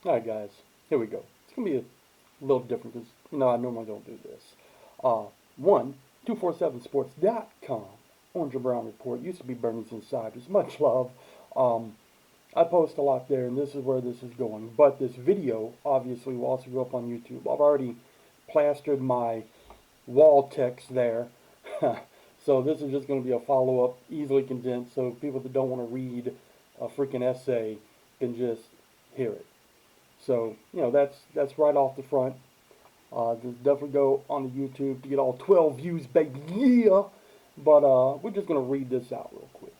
Alright guys, here we go. It's going to be a little different because, I normally don't do this. Uh, 247sports.com. Orange and Brown Report. Used to be Bernie's Insiders. Much love. Um, I post a lot there, and this is where this is going. But this video, obviously, will also go up on YouTube. I've already plastered my wall text there. So this is just going to be a follow-up, easily condensed, so people that don't want to read a freaking essay can just hear it. So, that's right off the front. Just definitely go on the YouTube to get all 12 views, baby. Yeah! But we're just going to read this out real quick.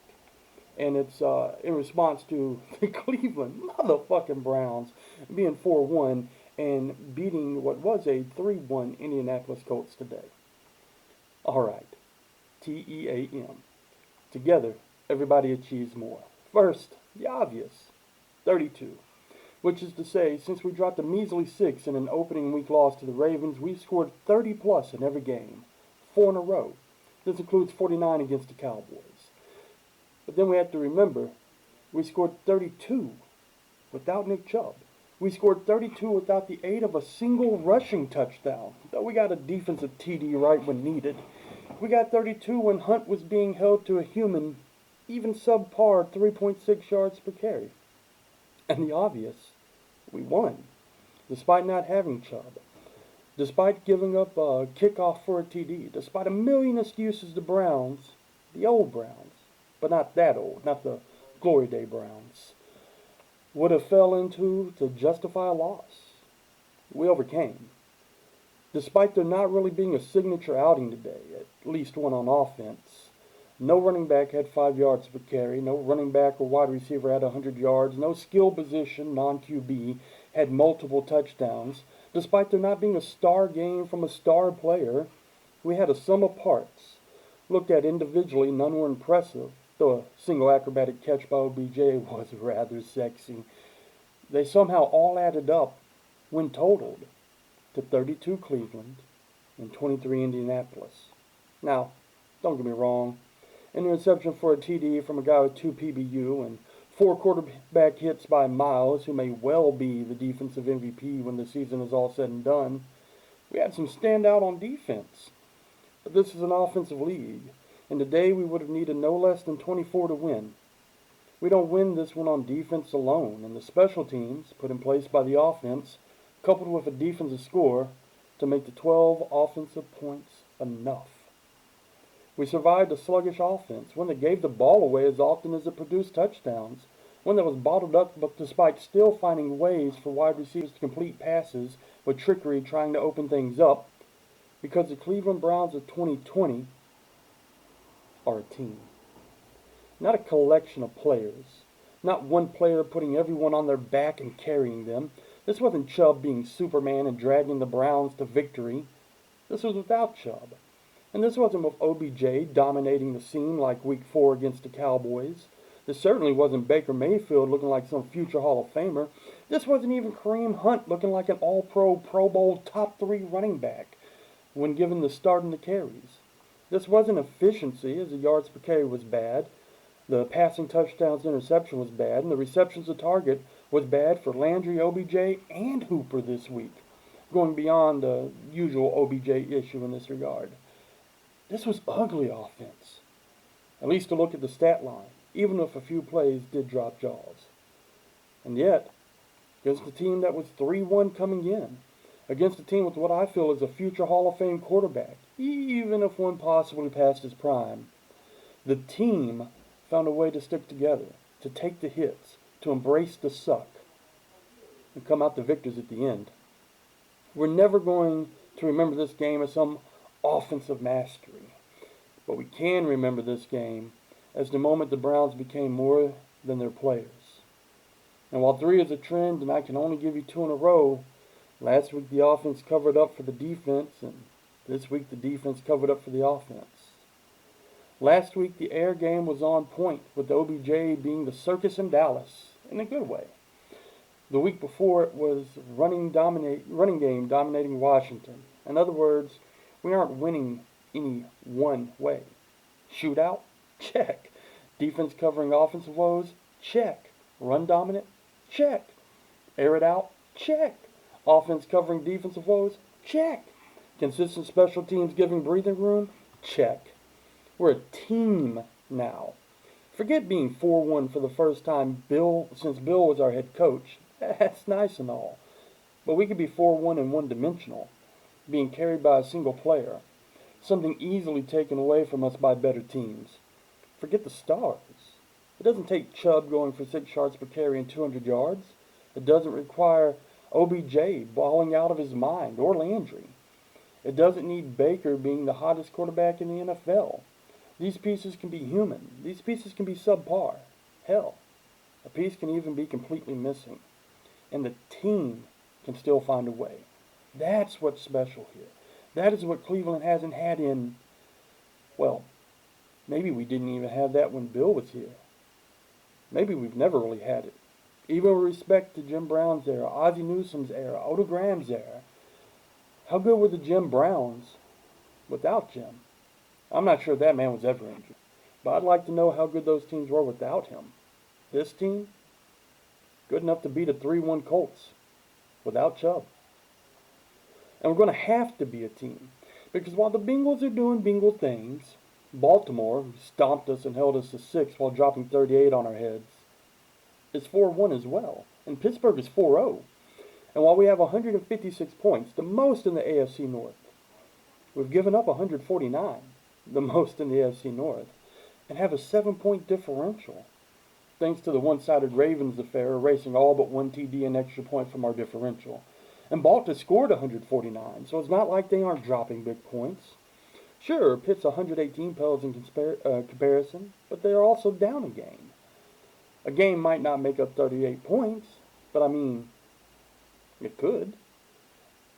And it's in response to the Cleveland motherfucking Browns being 4-1 and beating what was a 3-1 Indianapolis Colts today. Alright. TEAM. Together, everybody achieves more. First, the obvious. 32. Which is to say, since we dropped a measly 6 in an opening week loss to the Ravens, we've scored 30 plus in every game. 4 in a row. This includes 49 against the Cowboys. But then we have to remember, we scored 32 without Nick Chubb. We scored 32 without the aid of a single rushing touchdown, though we got a defensive TD right when needed. We got 32 when Hunt was being held to a human, even subpar 3.6 yards per carry. And the obvious, we won, despite not having Chubb, despite giving up a kickoff for a TD, despite a million excuses the Browns, the old Browns, but not that old, not the Glory Day Browns, would have fell into to justify a loss. We overcame. Despite there not really being a signature outing today, at least one on offense, no running back had 5 yards per carry, no running back or wide receiver had 100 yards, no skill position, non-QB, had multiple touchdowns. Despite there not being a star game from a star player, we had a sum of parts. Looked at individually, none were impressive, though a single acrobatic catch by OBJ was rather sexy. They somehow all added up, when totaled, to 32 Cleveland and 23 Indianapolis. Now, don't get me wrong, an interception for a TD from a guy with 2 PBU and 4 quarterback hits by Miles, who may well be the defensive MVP when the season is all said and done. We had some standout on defense. But this is an offensive league, and today we would have needed no less than 24 to win. We don't win this one on defense alone, and the special teams put in place by the offense, coupled with a defensive score, to make the 12 offensive points enough. We survived a sluggish offense, one that gave the ball away as often as it produced touchdowns, one that was bottled up but despite still finding ways for wide receivers to complete passes with trickery trying to open things up, because the Cleveland Browns of 2020 are a team. Not a collection of players. Not one player putting everyone on their back and carrying them. This wasn't Chubb being Superman and dragging the Browns to victory. This was without Chubb. And this wasn't with OBJ dominating the scene like Week 4 against the Cowboys. This certainly wasn't Baker Mayfield looking like some future Hall of Famer. This wasn't even Kareem Hunt looking like an All-Pro, Pro Bowl top 3 running back when given the start and the carries. This wasn't efficiency, as the yards per carry was bad. The passing touchdowns interception was bad, and the receptions to target was bad for Landry, OBJ, and Hooper this week, going beyond the usual OBJ issue in this regard. This was ugly offense, at least to look at the stat line, even if a few plays did drop jaws. And yet, against a team that was 3-1 coming in, against a team with what I feel is a future Hall of Fame quarterback, even if one possibly past his prime, the team found a way to stick together, to take the hits, to embrace the suck, and come out the victors at the end. We're never going to remember this game as some offensive mastery, but we can remember this game as the moment the Browns became more than their players. And while 3 is a trend and I can only give you 2 in a row, last week the offense covered up for the defense, and this week the defense covered up for the offense. Last week the air game was on point, with OBJ being the circus in Dallas, in a good way. The week before it was running game dominating Washington. In other words, we aren't winning any one way. Shootout? Check. Defense covering offensive woes? Check. Run dominant? Check. Air it out? Check. Offense covering defensive woes? Check. Consistent special teams giving breathing room? Check. We're a team now. Forget being 4-1 for the first time since Bill was our head coach. That's nice and all. But we could be 4-1 and one-dimensional, being carried by a single player, something easily taken away from us by better teams. Forget the stars. It doesn't take Chubb going for 6 yards per carry and 200 yards. It doesn't require OBJ balling out of his mind or Landry. It doesn't need Baker being the hottest quarterback in the NFL. These pieces can be human. These pieces can be subpar. Hell, a piece can even be completely missing. And the team can still find a way. That's what's special here. That is what Cleveland hasn't had in, well, maybe we didn't even have that when Bill was here. Maybe we've never really had it. Even with respect to Jim Brown's era, Ozzie Newsome's era, Otto Graham's era, how good were the Jim Browns without Jim? I'm not sure that man was ever injured. But I'd like to know how good those teams were without him. This team, good enough to beat a 3-1 Colts without Chubb. And we're going to have to be a team. Because while the Bengals are doing Bengal things, Baltimore, who stomped us and held us to 6 while dropping 38 on our heads, is 4-1 as well. And Pittsburgh is 4-0. And while we have 156 points, the most in the AFC North, we've given up 149, the most in the AFC North, and have a 7-point differential, thanks to the one-sided Ravens affair erasing all but one TD and extra point from our differential. And Baltimore scored 149, so it's not like they aren't dropping big points. Sure, Pitt's 118 pales in comparison, but they are also down a game. A game might not make up 38 points, but I mean, it could.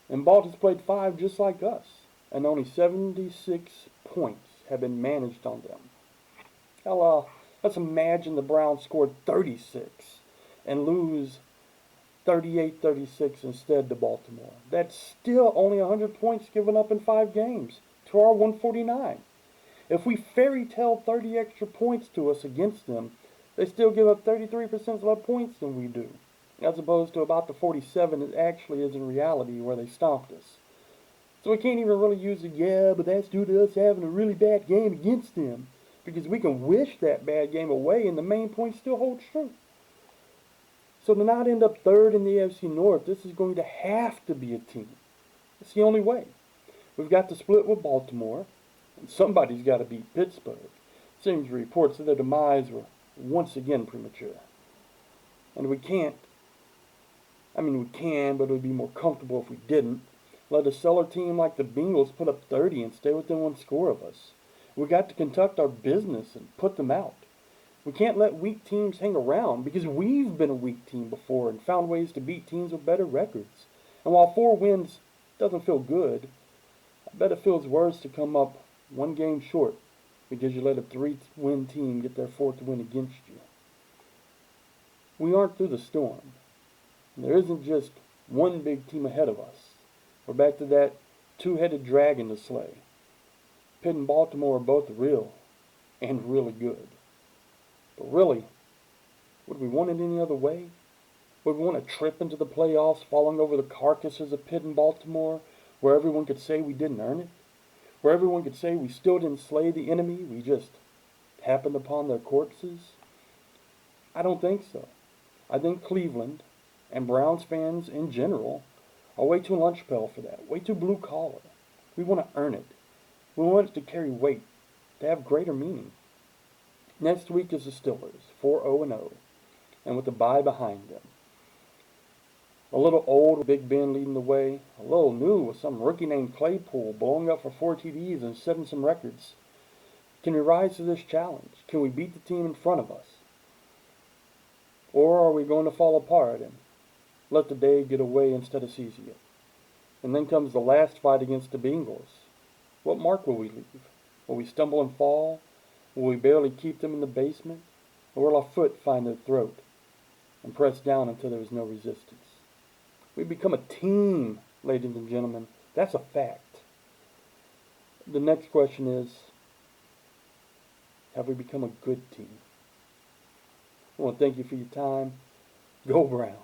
And Baltimore's played 5 just like us, and only 76 points have been managed on them. Hell, let's imagine the Browns scored 36 and lose 38-36 instead to Baltimore. That's still only 100 points given up in 5 games to our 149. If we fairy tale 30 extra points to us against them, they still give up 33% less points than we do, as opposed to about the 47 it actually is in reality where they stomped us. So we can't even really use the, but that's due to us having a really bad game against them, because we can wish that bad game away and the main point still holds true. So to not end up 3rd in the AFC North, this is going to have to be a team. It's the only way. We've got to split with Baltimore, and somebody's got to beat Pittsburgh. Seems reports of their demise were once again premature. And we can, but it would be more comfortable if we didn't. Let a stellar team like the Bengals put up 30 and stay within 1 score of us. We got to conduct our business and put them out. We can't let weak teams hang around, because we've been a weak team before and found ways to beat teams with better records. And while 4 wins doesn't feel good, I bet it feels worse to come up 1 game short because you let a 3-win team get their 4th win against you. We aren't through the storm. And there isn't just one big team ahead of us. We're back to that 2-headed dragon to slay. Pitt and Baltimore are both real and really good. But really, would we want it any other way? Would we want to trip into the playoffs falling over the carcasses of Pitt and Baltimore, where everyone could say we didn't earn it? Where everyone could say we still didn't slay the enemy, we just happened upon their corpses? I don't think so. I think Cleveland, and Browns fans in general, are way too lunch-pail for that, way too blue-collar. We want to earn it. We want it to carry weight, to have greater meaning. Next week is the Steelers, 4-0-0, and with the bye behind them. A little old with Big Ben leading the way, a little new with some rookie named Claypool blowing up for 4 TDs and setting some records. Can we rise to this challenge? Can we beat the team in front of us? Or are we going to fall apart and let the day get away instead of seizing it? And then comes the last fight against the Bengals. What mark will we leave? Will we stumble and fall? Will we barely keep them in the basement? Or will our foot find their throat and press down until there is no resistance? We become a team, ladies and gentlemen. That's a fact. The next question is, have we become a good team? I want to thank you for your time. Go Browns.